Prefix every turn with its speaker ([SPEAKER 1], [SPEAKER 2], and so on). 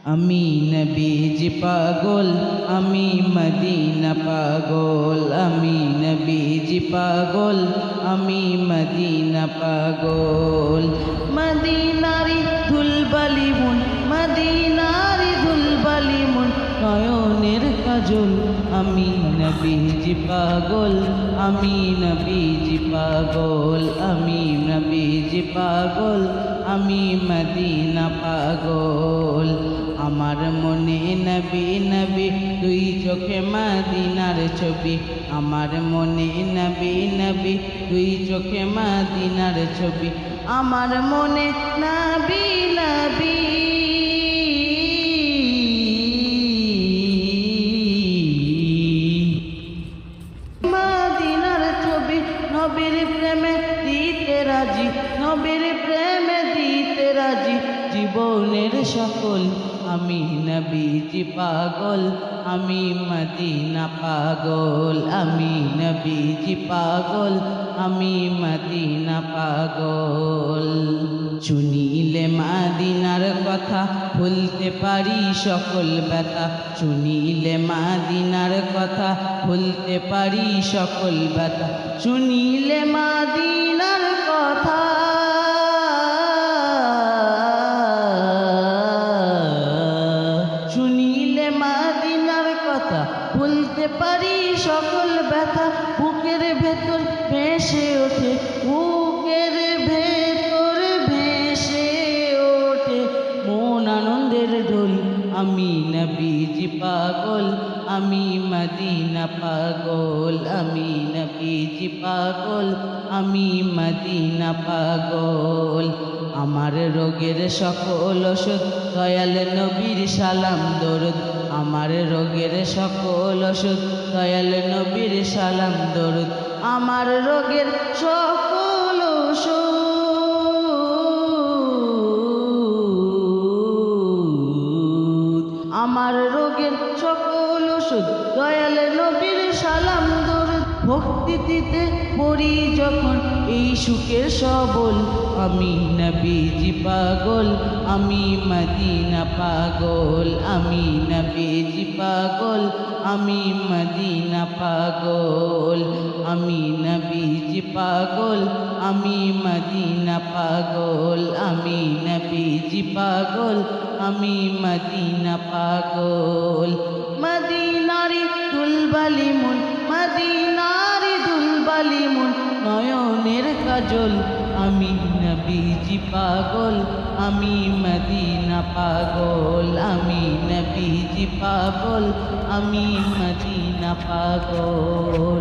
[SPEAKER 1] আমি নবীজি পাগল, আমি মদিনা পাগল, আমি নবীজি পাগল, আমি মদিনা পাগল। মদিনারি ধুলবালি মন, মদিনারি ধুলবালি মন, নয়নের কাজল। আমি নবীজি পাগল, আমি নবীজি পাগল, আমি নবীজি পাগল, আমি মদিনা পাগল। আমার মনে নবী নবী, দুই চোখে মদিনার ছবি। আমার মনে নবী নবী, দুই চোখে মদিনার ছবি। আমার মনে নবী নবী, মদিনার ছবি। নবীর প্রেমে দিতে রাজি, নবীর প্রেমে দিতে রাজি, জীবনের সকল। আমি নবীজি পাগল, আমি মদিনা পাগল, আমি নবীজি পাগল, আমি মদিনা পাগল। শুনিলে মদিনার কথা ভুলতে পারি সকল ব্যথা, শুনিলে মদিনার কথা ভুলতে পারি সকল ব্যথা, শুনিলে মদিনার কথা, শুনিলে মদিনার কথা ভুলতে পারি সকল ব্যথা। বুকের ভেতর ভেসে ওঠে, বুকের ভেতর ভেসে ওঠে মন আনন্দের ঢোল। আমি নবীজি পাগল, আমি মদিনা পাগল, আমি নবীজি পাগল, আমি মদিনা পাগল। আমার রোগের সকল ওষুধ দয়াল নবীর সালাম দরুদ, আমার রোগের সকল ওষুধ দয়াল নবীর সালাম দরুদ। আমার রোগের সকল ওষুধ, আমার রোগের সকল ওষুধ দয়াল নবীর সালাম দরুদ। ভক্তিতে পড়ি যখন এই সুখের সবল, আমি নবীজি পাগল, আমি মদিনা পাগল, আমি নবীজি পাগল, আমি মদিনা পাগল, আমি নবীজি পাগল, আমি মদিনা পাগল, আমি নবীজি পাগল, আমি মদিনা পাগল। মদিনারি দুলবালি মন, মদিনারি দুলবালি মন, নয়নের কাজল। আমি নবীজি পাগল, আমি মদিনা পাগল, আমি নবীজি পাগল, আমি মদিনা পাগল।